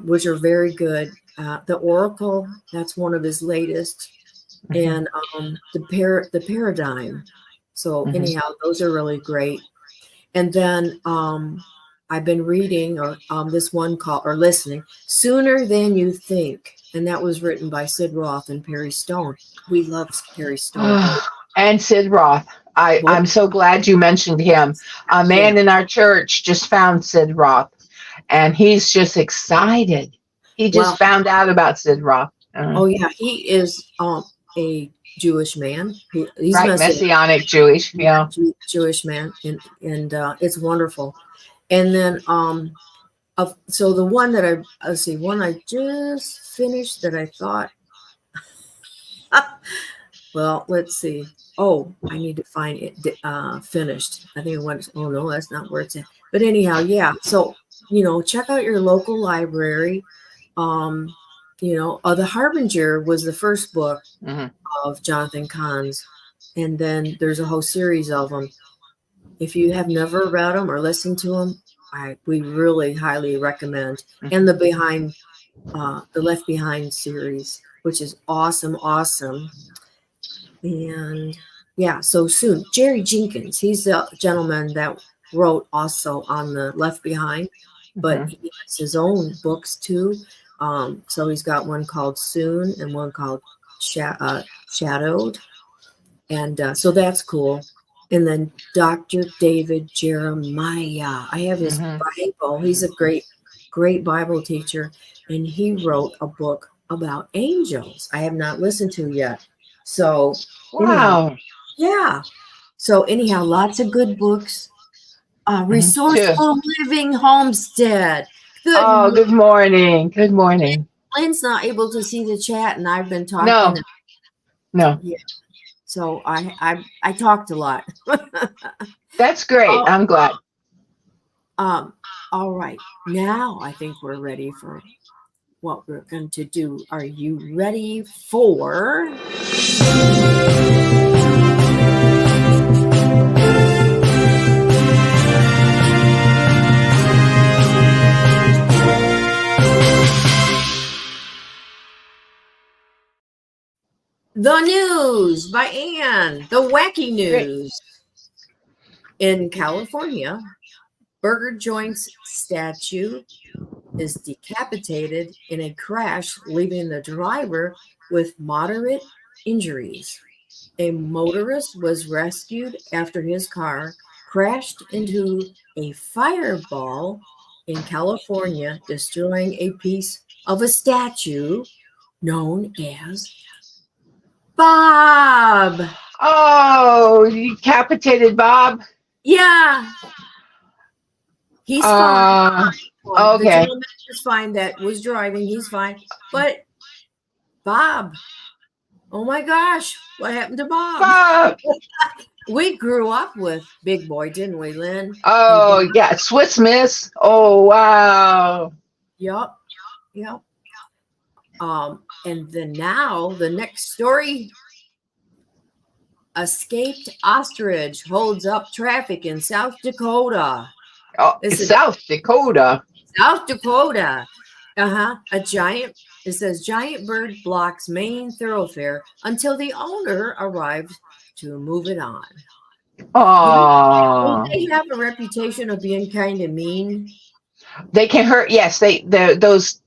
which are very good. The Oracle, that's one of his latest, and the Paradigm. So anyhow, those are really great. And then I've been reading this one called or listening Sooner Than You Think, and that was written by Sid Roth and Perry Stone. We love Perry Stone. And Sid Roth. I'm so glad you mentioned him. A man in our church just found Sid Roth, and he's just excited. He just found out about Sid Roth. Oh yeah, he is a Jewish man. He's right, Messianic Jewish, Jewish man, and it's wonderful. And then so the one that one I just finished that I thought, well, let's see. Oh, I need to find it finished. I think it went. Oh no, that's not where it's at. But anyhow, yeah. So check out your local library. The Harbinger was the first book of Jonathan Cahn's, and then there's a whole series of them. If you have never read them or listened to them, we really highly recommend. And the Left Behind series, which is awesome. And yeah, so soon, Jerry Jenkins, he's the gentleman that wrote also on the Left Behind, but he has his own books too. So he's got one called Soon and one called Shadowed. And so that's cool. And then Dr. David Jeremiah. I have his Bible. He's a great Bible teacher. And he wrote a book about angels I have not listened to yet. So, wow. Yeah. So anyhow, lots of good books. Resourceful Living Homestead. Good morning. Good morning. Lynn's not able to see the chat, and I've been talking. No. Yeah. So I talked a lot. That's great. I'm glad. All right. Now I think we're ready for what we're going to do. Are you ready for The news by Ann. The wacky Great. news. In California, Burger Joint's statue is decapitated in a crash, leaving the driver with moderate injuries. A motorist was rescued after his car crashed into a fireball in California, destroying a piece of a statue known as Bob. Oh, decapitated Bob. Yeah, he's fine. The Okay. gentleman is fine that was driving. He's fine. But Bob, oh my gosh, what happened to Bob? Bob. We grew up with Big Boy, didn't we, Lynn? Oh, yeah. Swiss Miss. Oh, wow. Yep. Yep. And then now the next story. Escaped ostrich holds up traffic in South Dakota. Oh, South Dakota. South Dakota. It says giant bird blocks main thoroughfare until the owner arrives to move it on. Oh, They have a reputation of being kind of mean. they can hurt. Yes, those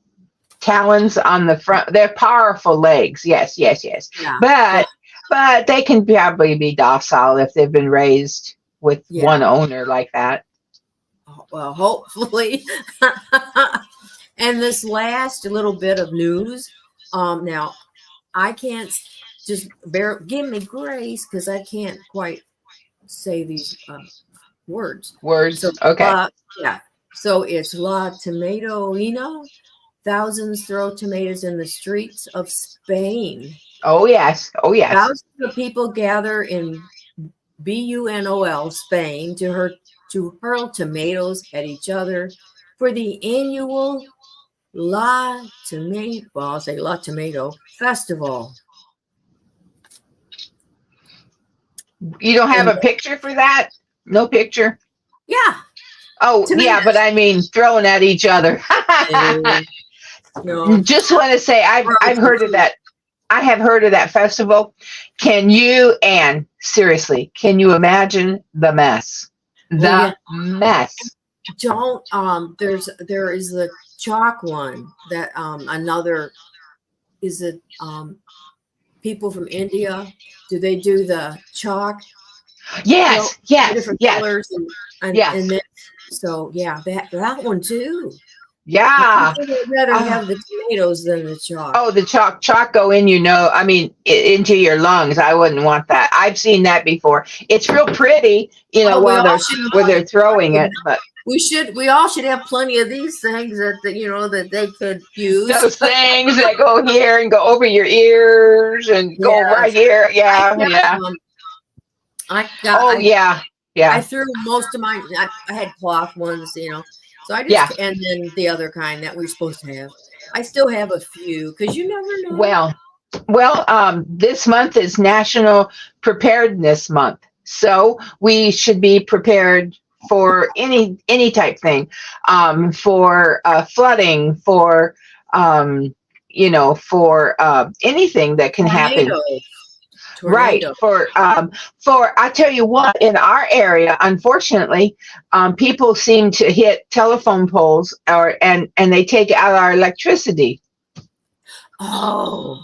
talons on the front. They're powerful legs. Yes. Yeah. But they can probably be docile if they've been raised with one owner like that. Well, hopefully. And this last little bit of news. Now, I can't just give me grace because I can't quite say these words. So, okay. So it's La Tomatoina. Thousands throw tomatoes in the streets of Spain. Oh, yes. Thousands of people gather in Bunol, Spain, to hurl tomatoes at each other for the annual La Tomato Festival. You don't have a picture for that? No picture? Yeah. Oh, tomatoes. Yeah, but I mean throwing at each other. No. Just want to say I've heard of that. I have heard of that festival. Can you, Anne, seriously, can you imagine the mess? Mess. Don't there is the chalk one that another is it people from India. Do they do the chalk? Yes, different colors and then so that one too. Yeah. I'd rather have the tomatoes than the chalk. Oh, the chalk go in, I mean, into your lungs. I wouldn't want that. I've seen that before. It's real pretty, while they're throwing it, but we all should have plenty of these things that they could use. Those things that go here and go over your ears and go right here. Yeah. I threw most of mine. I had cloth ones, So I just and then the other kind that we're supposed to have. I still have a few because you never know. Well, this month is National Preparedness Month, so we should be prepared for any type thing, for flooding, for for anything that can happen. Right. For I tell you what, in our area, unfortunately, people seem to hit telephone poles and they take out our electricity. Oh.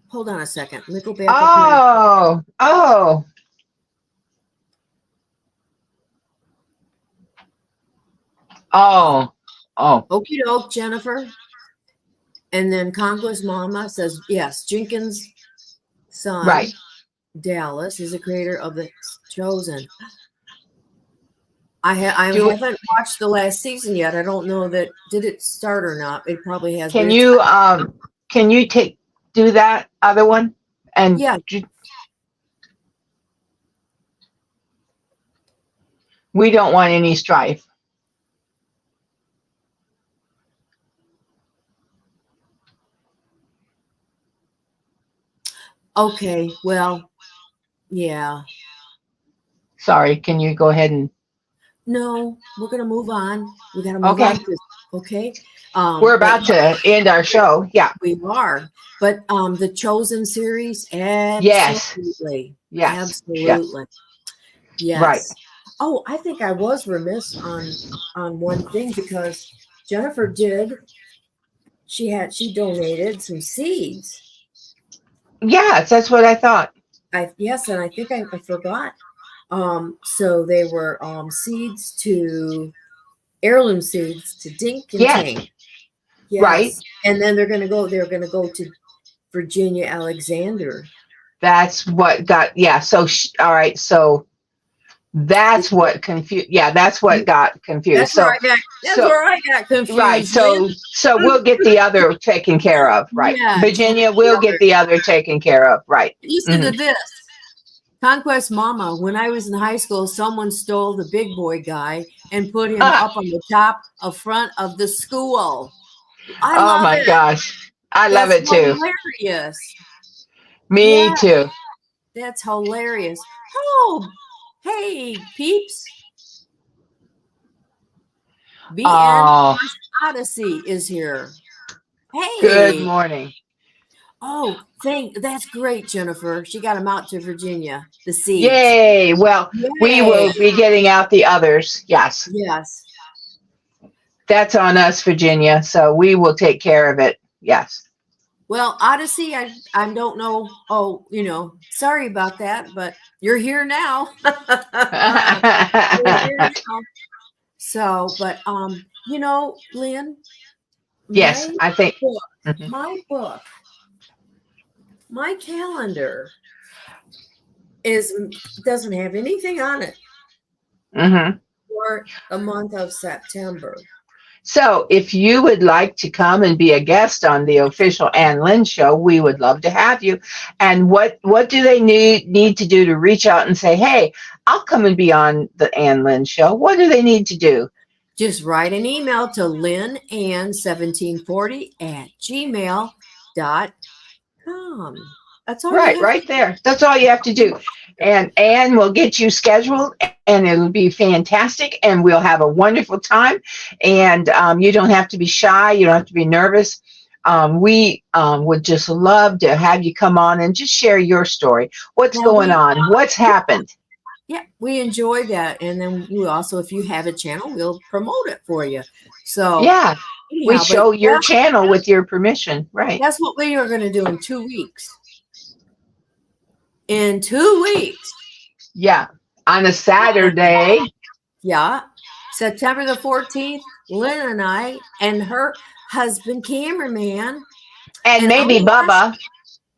Hold on a second. Let me go back. Oh. Okie doke, Jennifer. And then Congo's mama says, yes, Jenkins' son, Dallas, is the creator of The Chosen. I haven't watched the last season yet. I don't know did it start or not. It probably has. Can you do that other one? And we don't want any strife. Okay, well, yeah. Sorry, can you go ahead and... No, we're going to move on. We got to move on. Okay. We're about to end our show. Yeah. We are. But the Chosen series, Yes. absolutely. Yes. Yes. Absolutely. Right. Yes. Oh, I think I was remiss on one thing because Jennifer she donated some seeds. Yes, that's what I thought. Yes, and I think I forgot. So they were seeds to heirloom seeds to Dink and Yes. Tank. Right. Yes. And then they're gonna go to Virginia Alexander. That's what got, yeah. So, all right. So that's what confused. Yeah. That's what got confused. That's where I got So, right. confused, Lynn. So we'll get the other taken care of. Right. Yes. Virginia, we'll get the other taken care of. Right. Listen to this. Conquest Mama, when I was in high school, someone stole the big boy guy and put him up on the top of front of the school. I Oh love my it. gosh. I love That's it too. hilarious. Me too. That's hilarious. Oh, hey, peeps. BN Odyssey is here. Hey. Good morning. Oh, that's great, Jennifer. She got them out to Virginia, the seeds. Yay. Well, we will be getting out the others. Yes. Yes. That's on us, Virginia. So we will take care of it. Yes. Well, Odyssey, I don't know. Oh, sorry about that, but you're here now. You're here now. So, but Lynn. Yes, I think my book, my calendar doesn't have anything on it for the month of September. So if you would like to come and be a guest on the official Ann Lynn show, we would love to have you. And what do they need to do to reach out and say, hey, I'll come and be on the Ann Lynn show? What do they need to do? Just write an email to lynnann1740@gmail.com. That's all. Right there. That's all you have to do. And Ann will get you scheduled, and it'll be fantastic, and we'll have a wonderful time. And you don't have to be shy. You don't have to be nervous. We would just love to have you come on and just share your story. What's going on? What's happened? Yeah, we enjoy that. And then you also, if you have a channel, we'll promote it for you. So yeah, we show your channel with your permission. Right. That's what we are going to do in 2 weeks. In 2 weeks. Yeah. On a Saturday. Yeah. September the 14th, Lynn and I and her husband, cameraman. And maybe Bubba.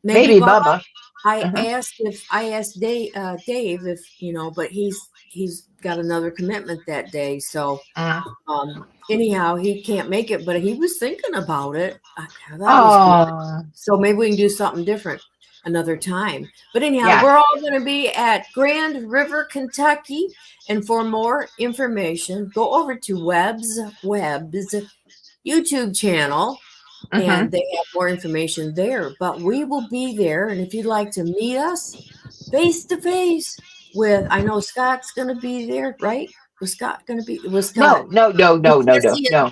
Maybe Bubba. I asked Dave if, but he's got another commitment that day. So anyhow, he can't make it, but he was thinking about it. So maybe we can do something different another time. But anyhow, we're all going to be at Grand River, Kentucky. And for more information, go over to Webb's YouTube channel. And they have more information there. But we will be there. And if you'd like to meet us face to face with, I know Scott's going to be there, right? Was Scott going to be? No.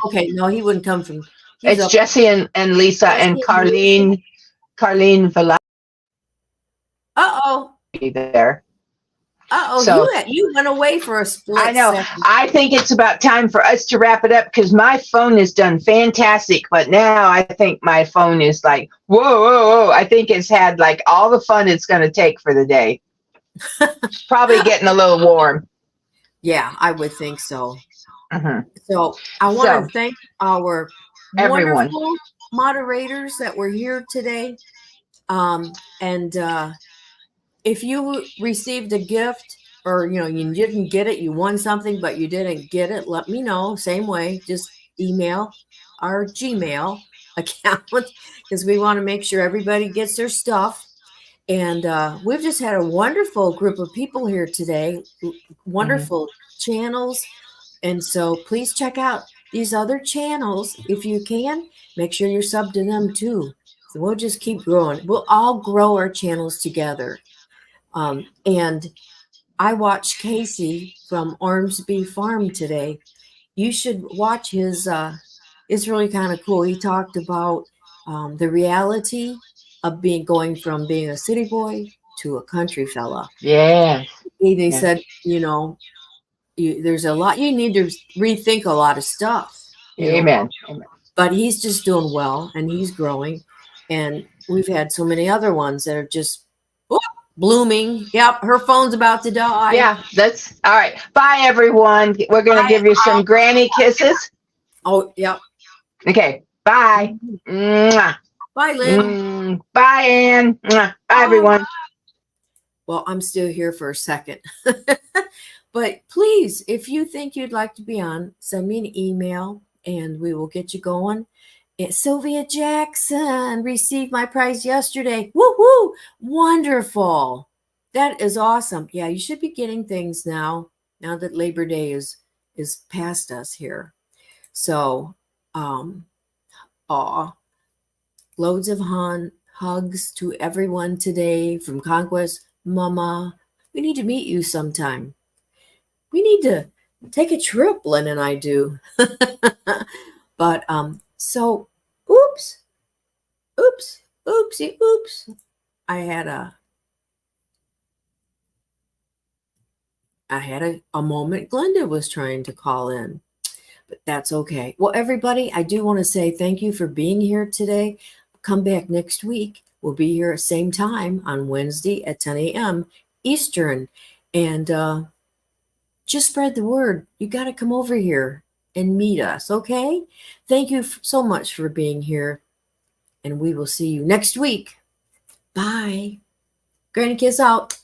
Okay, no, he wouldn't come from. It's Jesse and Lisa and Carlene Villa. Be there. So, you went away for a split. I know. I think it's about time for us to wrap it up because my phone has done fantastic, but now I think my phone is like, whoa. I think it's had like all the fun it's going to take for the day. It's probably getting a little warm. Yeah, I would think so. So I want to thank our wonderful moderators that were here today. If you received a gift or, you didn't get it, you won something, but you didn't get it, let me know. Same way, just email our Gmail account because we want to make sure everybody gets their stuff. And we've just had a wonderful group of people here today, wonderful channels. And so please check out these other channels. If you can, make sure you're subbed to them too. So we'll just keep growing. We'll all grow our channels together. And I watched Casey from Ormsby Farm today. You should watch his it's really kind of cool. He talked about the reality of going from being a city boy to a country fella. Yeah. They Yeah. said, there's a lot, you need to rethink a lot of stuff, Amen. Amen. but he's just doing well and he's growing. And we've had so many other ones that are just blooming. Yep, her phone's about to die. Yeah, that's all right. Bye, everyone. We're going to give you some granny kisses. Oh, yep. Okay. Bye. Mwah. Bye, Lynn. Bye, Ann. Mwah. Bye, everyone. Well, I'm still here for a second. But please, if you think you'd like to be on, send me an email and we will get you going. Sylvia Jackson received my prize yesterday. Woo-hoo! Wonderful. That is awesome. Yeah, you should be getting things now that Labor Day is past us here. So, loads of hugs to everyone today from Conquest Mama. We need to meet you sometime. We need to take a trip, Lynn and I do. But so oops. I had a moment. Glenda was trying to call in, but that's okay. Well, everybody, I do want to say thank you for being here today. Come back next week. We'll be here at same time on Wednesday at 10 a.m. Eastern. And just spread the word. You got to come over here and meet us, okay? Thank you so much for being here. And we will see you next week. Bye. Granny kiss out.